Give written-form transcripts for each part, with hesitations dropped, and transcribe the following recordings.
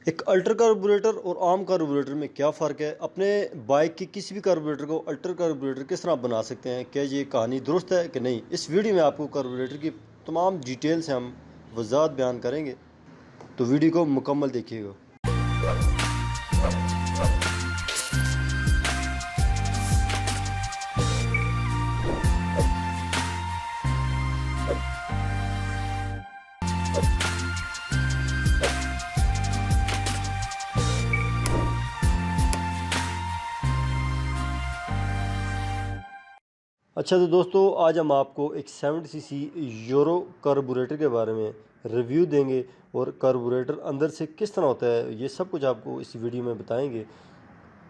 एक alter carburettor और आम कार्बोरेटर में क्या फ़र्क है? अपने बाइक की किसी भी कार्बोरेटर को अल्टर कार्बोरेटर किस तरह बना सकते हैं? क्या ये कहानी दुरुस्त है कि नहीं? इस वीडियो में आपको कार्बोरेटर की तमाम डिटेल से हम वज़ाहत बयान करेंगे, तो वीडियो को मुकम्मल देखिएगा। अच्छा तो दोस्तों, आज हम आपको एक 70 सीसी यूरो कार्बोरेटर के बारे में रिव्यू देंगे और कार्बोरेटर अंदर से किस तरह होता है, ये सब कुछ आपको इस वीडियो में बताएंगे।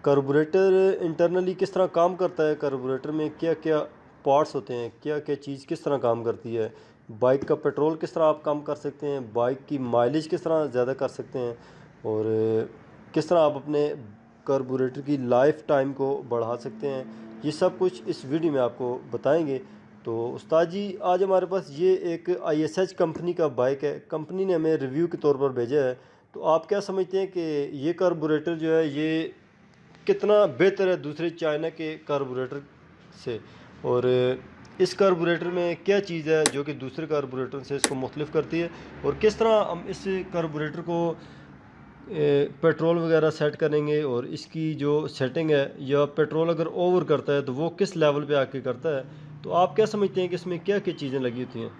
कार्बोरेटर इंटरनली किस तरह काम करता है, कार्बोरेटर में क्या क्या पार्ट्स होते हैं, क्या क्या चीज़ किस तरह काम करती है, बाइक का पेट्रोल किस तरह आप कम कर सकते हैं, बाइक की माइलेज किस तरह ज़्यादा कर सकते हैं और किस तरह आप अपने कार्बोरेटर की लाइफ टाइम को बढ़ा सकते हैं, ये सब कुछ इस वीडियो में आपको बताएंगे। तो उस्ताद जी, आज हमारे पास ये एक ISH कंपनी का बाइक है, कंपनी ने हमें रिव्यू के तौर पर भेजा है। तो आप क्या समझते हैं कि ये कार्बोरेटर जो है ये कितना बेहतर है दूसरे चाइना के कार्बोरेटर से, और इस कार्बोरेटर में क्या चीज़ है जो कि दूसरे कार्बोरेटर से इसको मुख्तलिफ करती है, और किस तरह हम इस कार्बोरेटर को पेट्रोल वगैरह सेट करेंगे, और इसकी जो सेटिंग है या पेट्रोल अगर ओवर करता है तो वो किस लेवल पे आके करता है। तो आप क्या समझते हैं कि इसमें क्या क्या चीज़ें लगी होती हैं?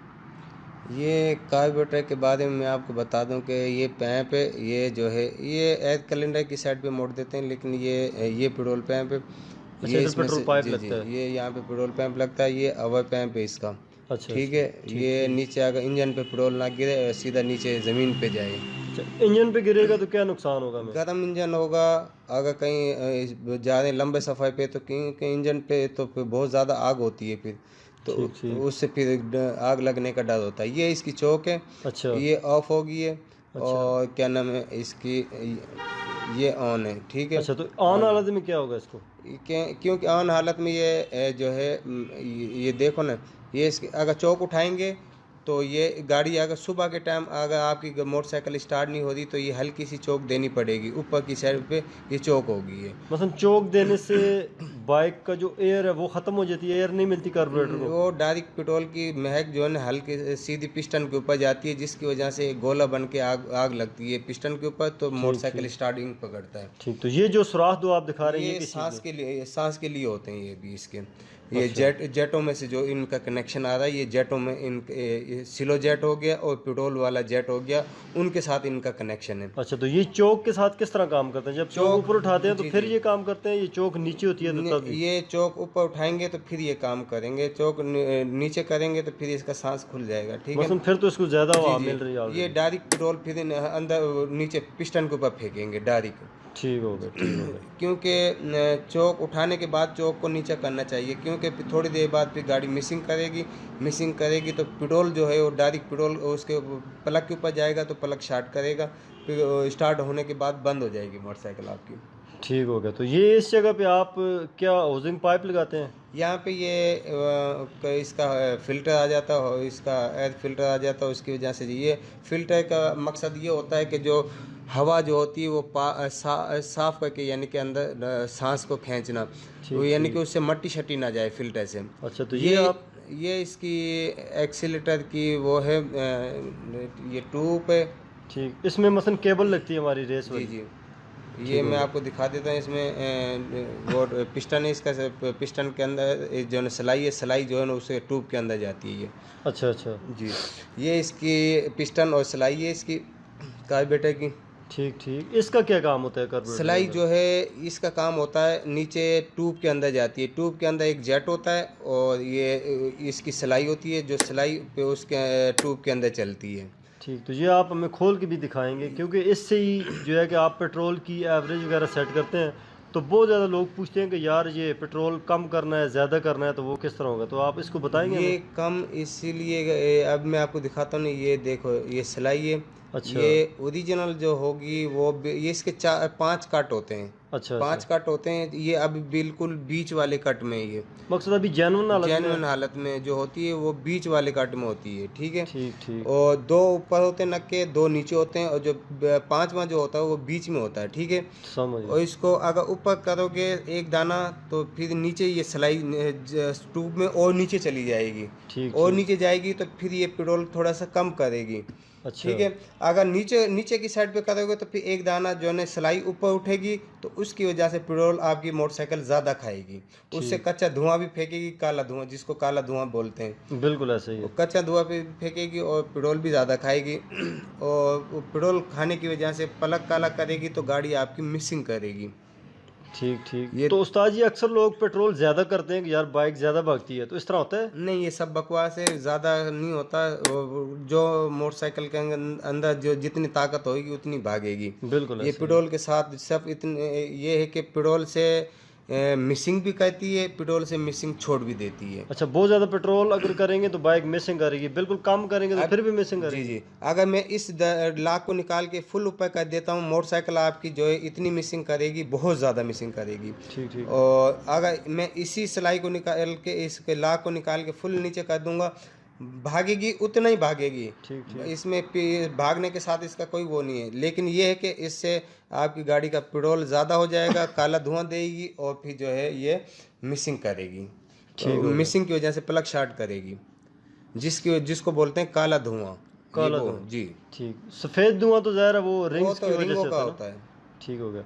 ये कार्बोरेटर के बारे में मैं आपको बता दूं कि ये पैप है, ये जो है ये एयर कैलेंडर की साइड पे मोड़ देते हैं, लेकिन ये पेट्रोल पैप है। अच्छा, ये इधर इसमें पेट्रोल से पाइप जी जी लगता है। ये यहाँ पे पेट्रोल पैप लगता है, ये अवर पैप है इसका। अच्छा ठीक अच्छा, है, ठीक ये ठीक। नीचे अगर इंजन पे पेट्रोल ना गिरे, सीधा नीचे ज़मीन पे जाए। अच्छा, इंजन पे गिरेगा तो क्या नुकसान होगा हमें? गर्म इंजन होगा, अगर कहीं जा रहे लंबे सफ़र पे तो कहीं इंजन पे तो फिर बहुत ज़्यादा आग होती है फिर, तो ठीक ठीक। उससे फिर आग लगने का डर होता है। ये इसकी चौक है, अच्छा ये ऑफ होगी है। अच्छा और क्या नाम है इसकी, ये ऑन है। ठीक है, अच्छा। तो ऑन ऑन हालत में क्या होगा इसको? क्योंकि ऑन हालत में ये जो है ये देखो ना, ये इसकी अगर चौक उठाएंगे तो ये गाड़ी अगर सुबह के टाइम अगर आपकी मोटरसाइकिल स्टार्ट नहीं हो रही तो ये हल्की सी चौक देनी पड़ेगी, ऊपर की साइड पे ये चौक होगी ये। मसलन चोक देने से बाइक का जो एयर है वो ख़त्म हो जाती है, एयर नहीं मिलती कार्बोरेटर को? वो डायरेक्ट पेट्रोल की महक जो है ना हल्के सीधी पिस्टन के ऊपर जाती है, जिसकी वजह से गोला बन के आग आग लगती है पिस्टन के ऊपर, तो ठीक मोटरसाइकिल ठीक स्टार्टिंग पकड़ता है। ठीक। तो ये जो सुराख दो आप दिखा रहे हैं, ये ये किस चीज़ में? सांस के लिए होते हैं ये भी इसके। ये अच्छा जेटों में से जो इनका कनेक्शन आ रहा है, ये जेटों में सिलो जेट हो गया और पेट्रोल वाला जेट हो गया, उनके साथ इनका कनेक्शन है। अच्छा। तो ये चोक के साथ किस तरह काम करते हैं? जब चोक चौक ऊपर उठाते हैं तो जी फिर जी ये काम करते हैं, ये चोक नीचे होती है तो तब भी? ये चौक ऊपर उठाएंगे तो फिर ये काम करेंगे, चौक नीचे करेंगे तो फिर इसका सांस खुल जाएगा। ठीक है मसलन फिर तो इसको ज़्यादा जी हवा जी, मिल रही है ये ऑलरेडी। डायरेक्ट पेट्रोल फिर अंदर नीचे पिस्टन के ऊपर फेंकेंगे डायरेक्ट। ठीक हो गया, ठीक हो गया। क्योंकि चौक उठाने के बाद चौक को नीचे करना चाहिए, क्योंकि फिर थोड़ी देर बाद फिर गाड़ी मिसिंग करेगी तो पेट्रोल जो है वो डायरेक्ट पेट्रोल उसके प्लग के ऊपर जाएगा, तो प्लग स्टार्ट करेगा, फिर स्टार्ट होने के बाद बंद हो जाएगी मोटरसाइकिल आपकी। ठीक हो गया। तो ये इस जगह पे आप क्या हाउसिंग पाइप लगाते हैं? यहाँ पे ये इसका फ़िल्टर आ जाता है, इसका एयर फिल्टर आ जाता है, उसकी वजह से ये फ़िल्टर का मकसद ये होता है कि जो हवा जो होती है वो साफ़ करके, यानी कि अंदर सांस को खींचना, वो ठीक यानी कि ठीक। उससे मट्टी शट्टी ना जाए फ़िल्टर से। अच्छा, तो ये ये आप ये इसकी एक्सीलेटर की वो है, ये ट्यूब है। ठीक, इसमें मसलन केबल लगती है हमारी रेस जी वाली? जी, ये ठीक हो मैं गया। आपको दिखा देता हूँ। इसमें वो पिस्टन है, इसका पिस्टन के अंदर जो है ना सिलाई है, सिलाई जो है ना उसे ट्यूब के अंदर जाती है ये। अच्छा अच्छा। जी, ये इसकी पिस्टन और सिलाई है इसकी कार्बोरेटर की। ठीक ठीक। इसका क्या काम होता है कार्बोरेटर के सिलाई अंदर? जो है इसका काम होता है, नीचे ट्यूब के अंदर जाती है, ट्यूब के अंदर एक जेट होता है और ये इसकी सिलाई होती है, जो सिलाई पे उसके ट्यूब के अंदर चलती है। ठीक। तो ये आप हमें खोल के भी दिखाएंगे, क्योंकि इससे ही जो है कि आप पेट्रोल की एवरेज वगैरह सेट करते हैं, तो बहुत ज़्यादा लोग पूछते हैं कि यार ये पेट्रोल कम करना है, ज़्यादा करना है, तो वो किस तरह होगा? तो आप इसको बताएंगे ये हमें? कम इसीलिए अब मैं आपको दिखाता हूँ ना, ये देखो ये सिलाई है, अच्छा ये ओरिजिनल जो होगी वो ये इसके 5 कट होते हैं। अच्छा 5 कट होते हैं। ये अब बिल्कुल बीच वाले कट में ये मकसद अभी जेन्युइन हालत में जेन्युइन हालत में जो होती है वो बीच वाले कट में होती है। ठीक है। ठीक ठीक और 2 ऊपर होते हैं नक के, 2 नीचे होते हैं, और जो 5वां जो होता है वो बीच में होता है। ठीक है। समझ और इसको अगर ऊपर करोगे एक दाना तो फिर नीचे ये सिलाई ट्यूब में और नीचे चली जाएगी, ठीक और ठीक नीचे जाएगी तो फिर ये पेट्रोल थोड़ा सा कम करेगी। अच्छा ठीक है। अगर नीचे नीचे की साइड पे करोगे तो फिर एक दाना जो है सिलाई ऊपर उठेगी, तो उसकी वजह से पेट्रोल आपकी मोटरसाइकिल ज़्यादा खाएगी। उससे ठीक कच्चा धुआं भी फेंकेगी, काला धुआं जिसको काला धुआं बोलते हैं। बिल्कुल ऐसे ही वो है। कच्चा धुआं भी फेंकेगी और पेट्रोल भी ज़्यादा खाएगी। और वो पेट्रोल खाने की वजह से पलक काला करेगी तो गाड़ी आपकी मिसिंग करेगी। ठीक ठीक ये तो उस्ताद जी अक्सर लोग पेट्रोल ज़्यादा करते हैं कि यार बाइक ज़्यादा भागती है, तो इस तरह होता है? नहीं, ये सब बकवास है, ज़्यादा नहीं होता। जो मोटरसाइकिल के अंदर जो जितनी ताकत होगी उतनी भागेगी। बिल्कुल ये ऐसे ही। पेट्रोल के साथ सब इतने ये है कि पेट्रोल से मिसिंग भी करती है, पेट्रोल से मिसिंग छोड़ भी देती है। अच्छा, बहुत ज़्यादा पेट्रोल अगर करेंगे तो बाइक मिसिंग करेगी, बिल्कुल कम करेंगे तो अब फिर भी मिसिंग जी करेगी। जी, अगर मैं इस लाख को निकाल के फुल ऊपर कर देता हूँ, मोटरसाइकिल आपकी जो है इतनी मिसिंग करेगी, बहुत ज़्यादा मिसिंग करेगी। ठीक ठीक और अगर मैं इसी सिलाई को निकाल के इसके लाख को निकाल के फुल नीचे कर दूंगा, भागेगी उतना ही भागेगी। ठीक ठीक इसमें भागने के साथ इसका कोई वो नहीं है, लेकिन ये है कि इससे आपकी गाड़ी का पेट्रोल ज़्यादा हो जाएगा, काला धुआं देगी, और फिर जो है ये मिसिंग करेगी। ठीक हो तो गया। मिसिंग की वजह से प्लग शॉर्ट करेगी, जिसको बोलते हैं काला धुआं। ये काला वो धुआं। जी, ठीक, सफ़ेद धुआं तो ज़ाहिर है वो वो रिंग्स तो की वजह रिंगों से का होता है ना? होता है। ठीक हो गया।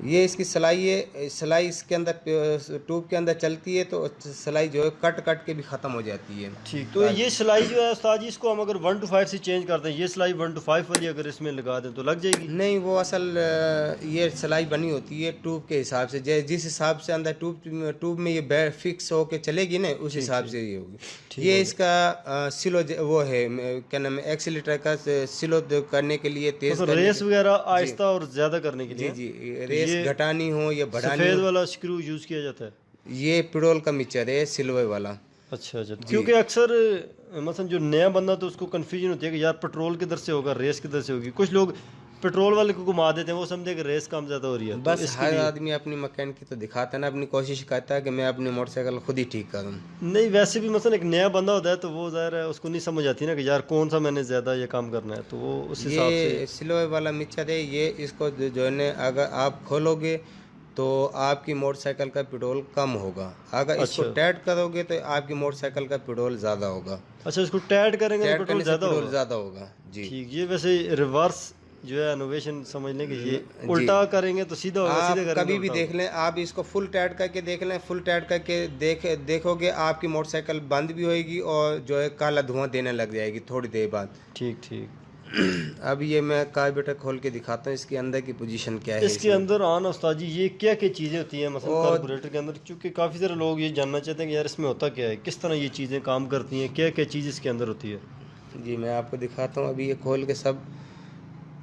ये इसकी सिलाई है, सिलाई इसके अंदर ट्यूब के अंदर चलती है, तो सिलाई जो है कट कट के भी ख़त्म हो जाती है। ठीक, तो ये सिलाई जो है उस्ताद जी, इसको हम अगर 1 to 5 से चेंज करते हैं, ये सिलाई 1 to 5 वाली अगर इसमें लगा दें तो लग जाएगी? नहीं, वो असल ये सिलाई बनी होती है ट्यूब के हिसाब से, जिस हिसाब से अंदर ट्यूब में ये फिक्स होके चलेगी ना, उस हिसाब से ये होगी। ये इसका सिलो वो है, क्या नाम है, एक्सीलेटर का सिलो करने के लिए, तेज मतलब करने रेस के, वगैरह आहिस्ता और ज़्यादा करने के जी लिए जी, रेस घटानी हो या बढ़ानी सफ़ेद हो, वाला स्क्रू यूज़ किया जाता है? ये पेट्रोल का मिक्सचर है सिल्वर वाला। अच्छा अच्छा, क्योंकि अक्सर मतलब जो नया बंदा तो उसको कन्फ्यूजन होती है कि यार पेट्रोल किधर से होगा, रेस किधर से होगी। कुछ लोग पेट्रोल वाले को घुमा देते हैं, वो समझे कि रेस कम ज़्यादा हो रही है। तो बस इसके हर लिए आदमी अपनी मैकेनिक की तो दिखाता है ना, अपनी कोशिश करता है कि मैं अपनी मोटरसाइकिल खुद ही ठीक करूं। नहीं, वैसे भी मतलब एक नया बंदा होता है तो वो ज़ाहिर है उसको नहीं समझ आती ना कि यार कौन सा मैंने ज़्यादा ये काम करना है, तो वो उस हिसाब से। ये सिल्वर वाला मिक्सचर है, ये इसको जो है ना, अगर आप खोलोगे तो आपकी मोटरसाइकिल का पेट्रोल कम होगा, अगर इसको अच्छा टाइट करोगे तो आपकी मोटरसाइकिल का पेट्रोल ज़्यादा होगा। अच्छा, इसको टाइट करेंगे तो टाइट पेट्रोल करने से ज़्यादा पेट्रोल होगा। ज़्यादा होगा जी। ठीक, ये वैसे रिवर्स जो है इनोवेशन समझने की, ये जी। उल्टा करेंगे तो सीधा होगा, आप सीधे करेंगे कभी तो भी उल्टा देख होगा। लें, आप इसको फुल टाइट करके देख लें, फुल टाइट करके देखोगे आपकी मोटरसाइकिल बंद भी होएगी और जो है काला धुआं देने लग जाएगी थोड़ी देर बाद। ठीक ठीक। अब ये मैं कार्बोरेटर खोल के दिखाता हूँ, इसके अंदर की पोजीशन क्या है इसके इसमें। अंदर आना उस्ताद जी, ये क्या क्या चीज़ें होती हैं मतलब और कार्बोरेटर के अंदर, क्योंकि काफ़ी सारे लोग ये जानना चाहते हैं कि यार इसमें होता क्या है, किस तरह ये चीज़ें काम करती हैं, क्या क्या चीज़ इसके अंदर होती है? जी, मैं आपको दिखाता हूँ अभी ये खोल के सब।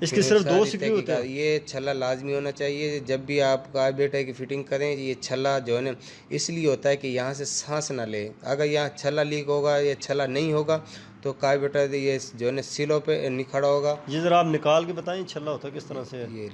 इसके सिर्फ 2 सारी स्क्रू होते तहकीकात, हैं? ये छल्ला लाजमी होना चाहिए जब भी आप कार्बोरेटर की फिटिंग करें। ये छल्ला जो है ना, इसलिए होता है कि यहाँ से सांस ना ले। अगर यहाँ छल्ला लीक होगा या छल्ला नहीं होगा तो कार्बोरेटर ये जो है ना सीलों पे नहीं खड़ा होगा। ये ज़रा आप निकाल के बताएं छल्ला होता किस तरह से है? ये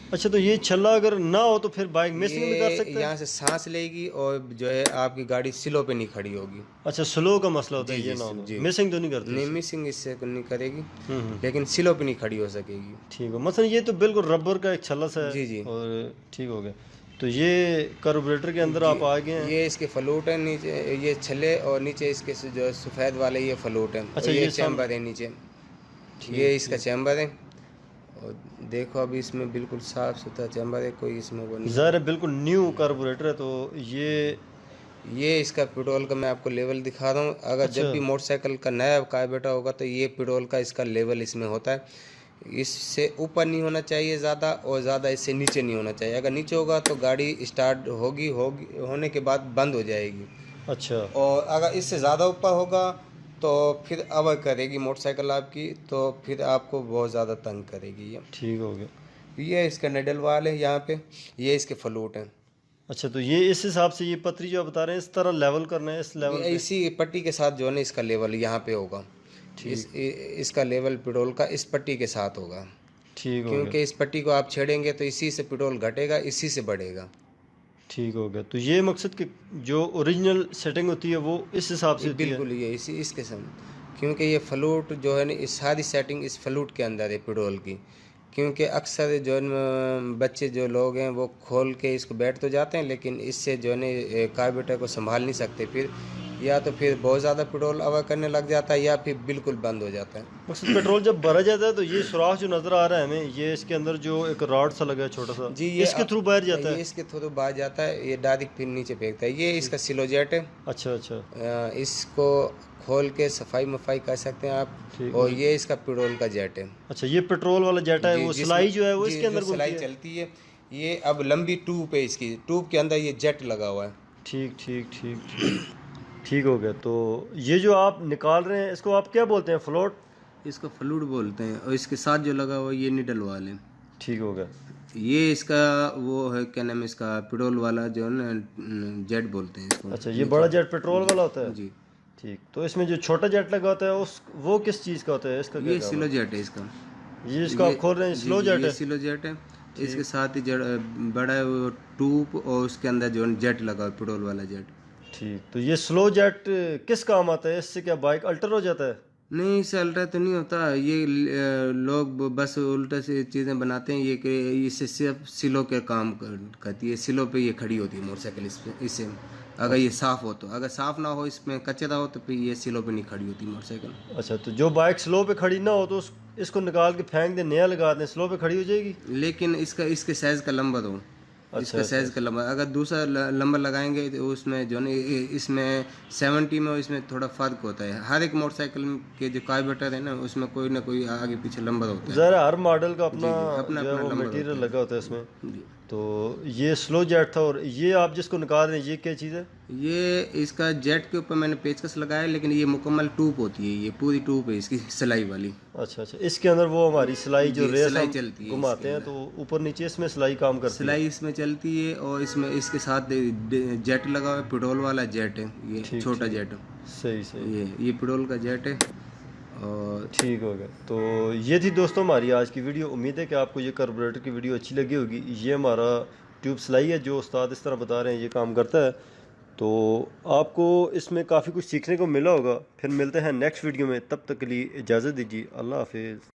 अच्छा, तो ये छल्ला अगर ना हो तो फिर बाइक मिसिंग भी कर ये सकते हैं? यहाँ से सांस लेगी और जो है आपकी गाड़ी सिलों पे नहीं खड़ी होगी। अच्छा, स्लो का मसला होता है, जी ये जी ना हो जी, मिसिंग तो नहीं करती नहीं इससे? मिसिंग इससे नहीं करेगी, हम्म। लेकिन सिलों पे नहीं खड़ी हो सकेगी। ठीक हो, मतलब ये तो बिल्कुल रबर का एक छल्ला सा है। जी जी और ठीक हो गया, तो ये कार्बोरेटर के अंदर आप आ गए हैं। ये इसके फ्लूट है नीचे, ये छल्ले, और नीचे इसके जो सफ़ेद वाले ये फ्लूट है। अच्छा, और ये ये चैम्बर है नीचे, ये इसका चैम्बर है। और देखो अभी इसमें बिल्कुल साफ़ सुथरा चैम्बर है, कोई इसमें वो नहीं। ज़ाहिर है बिल्कुल न्यू कार्बोरेटर है, तो ये इसका पेट्रोल का मैं आपको लेवल दिखा रहा हूँ। अगर जब भी मोटरसाइकिल का नया कार्बोरेटर होगा तो ये पेट्रोल का इसका लेवल इसमें होता है, इससे ऊपर नहीं होना चाहिए ज़्यादा, और ज़्यादा इससे नीचे नहीं होना चाहिए। अगर नीचे होगा तो गाड़ी स्टार्ट होगी होने के बाद बंद हो जाएगी। अच्छा, और अगर इससे ज़्यादा ऊपर होगा तो फिर अवर करेगी मोटरसाइकिल आपकी, तो फिर आपको बहुत ज़्यादा तंग करेगी ये। ठीक हो गया। ये इसका नेडल वाल है यहाँ पे, ये इसके फ्लूट हैं। अच्छा, तो ये इस हिसाब से ये पतरी जो आप बता रहे हैं इस तरह लेवल करना है, इस लेवल पे? इसी पट्टी के साथ जो है ना इसका लेवल यहाँ पे होगा। इसका लेवल पेट्रोल का इस पट्टी के साथ होगा, ठीक हो गया। क्योंकि इस पट्टी को आप छेड़ेंगे तो इसी से पेट्रोल घटेगा, इसी से बढ़ेगा। ठीक हो गया। तो ये मकसद कि जो ओरिजिनल सेटिंग होती है वो इस हिसाब से होती है। बिल्कुल ये इस किस्म, क्योंकि ये फ्लूट जो है ना, इस सारी सेटिंग इस फ्लूट के अंदर है पेट्रोल की। क्योंकि अक्सर जो है न बच्चे जो लोग हैं वो खोल के इसको बैठ तो जाते हैं, लेकिन इससे जो है न कार्बोरेटर को संभाल नहीं सकते, फिर या तो फिर बहुत ज़्यादा पेट्रोल हवा करने लग जाता है या फिर बिल्कुल बंद हो जाता है। मकसद पेट्रोल जब भरा जाता है तो ये सुराख जो नज़र आ रहा है हमें, ये इसके अंदर जो एक रॉड सा लगा है छोटा सा, जी ये इसके थ्रू बाहर जाता ये है। इसके थ्रू बाहर जाता है, ये डायरेक्ट फिर नीचे फेंकता है। ये इसका सिलोजेट है। अच्छा अच्छा। इसको खोल के सफाई मफाई कर सकते हैं आप। ठीक और है। ये इसका पेट्रोल का जेट है। अच्छा, ये पेट्रोल वाला जेट है, वो सिलाई जो है वो इसके अंदर सिलाई घूमती है। चलती है। ये अब लंबी ट्यूब है, इसकी ट्यूब के अंदर ये जेट लगा हुआ है। ठीक ठीक ठीक ठीक। ठीक हो गया। तो ये जो आप निकाल रहे हैं इसको आप क्या बोलते हैं? फ्लोट? इसको फ्लूड बोलते हैं। और इसके साथ जो लगा हुआ है ये निडल वाल है। ठीक हो गया। ये इसका वो है, क्या नाम है इसका, पेट्रोल वाला जो है ना, जेट बोलते हैं इसको। अच्छा, ये बड़ा जेट पेट्रोल वाला होता है। जी। ठीक। तो इसमें जो छोटा जेट लगा होता है उस वो किस चीज़ का होता है? इसका क्या ये काम सिलो है? जेट है इसका। ये इसका आप खोल रहे हैं, स्लो जेट ये है। सिलो जेट है। इसके साथ ही बड़ा है वो ट्यूब, और उसके अंदर जो है जेट लगा हुआ है, पेट्रोल वाला जेट। ठीक। तो ये स्लो जेट किस काम आता है? इससे क्या बाइक अल्टर हो जाता है? नहीं, इससे अल्ट्रा तो नहीं होता। ये लोग बस उल्टा से चीज़ें बनाते हैं। ये कि इससे सिर्फ सिलो के काम करती है। सिलो पे ये खड़ी होती है मोटरसाइकिल इससे। अगर ये साफ़ हो तो, अगर साफ़ ना हो, इसमें कचरा हो, तो फिर ये सिलो पे नहीं खड़ी होती मोटरसाइकिल। अच्छा, तो जो बाइक स्लो पे खड़ी ना हो तो इसको निकाल के फेंक दें, नया लगा दें, स्लो पे खड़ी हो जाएगी। लेकिन इसके साइज़ का लंबा दो। अच्छा इसका अच्छा। साइज़ का लंबा, अगर दूसरा लंबा लगाएंगे तो उसमें जो है इसमें 70 में और इसमें थोड़ा फ़र्क होता है। हर एक मोटरसाइकिल के जो कार्बोरेटर है ना, उसमें कोई ना कोई आगे पीछे लंबा होता है। ज़रा हर मॉडल का अपना अपना जो है वो नंबर मटेरियल होता है। लगा होता है इसमें। जी। तो ये स्लो जेट था। और ये आप जिसको निकाल रहे हैं ये क्या चीज़ है? ये इसका जेट के ऊपर मैंने पेचकस लगाया है, लेकिन ये मुकम्मल ट्यूब होती है। ये पूरी ट्यूब है इसकी, सिलाई वाली। अच्छा अच्छा। इसके अंदर वो हमारी सिलाई जो जी, रेस सिलाई हम चलती है घुमाते हैं, तो ऊपर नीचे इसमें सिलाई काम करती है। सिलाई इसमें चलती है। और इसमें इसके साथ जेट लगा हुआ है, पेट्रोल वाला जेट है। ये ठीक छोटा ठीक। जेट। सही सही। ये पेट्रोल का जेट है। और ठीक हो गया। तो ये थी दोस्तों हमारी आज की वीडियो। उम्मीद है कि आपको ये कार्बोरेटर की वीडियो अच्छी लगी होगी। ये हमारा ट्यूब सिलाई है, जो उस्ताद इस तरह बता रहे हैं ये काम करता है। तो आपको इसमें काफ़ी कुछ सीखने को मिला होगा। फिर मिलते हैं नेक्स्ट वीडियो में, तब तक के लिए इजाज़त दीजिए। अल्लाह हाफिज़।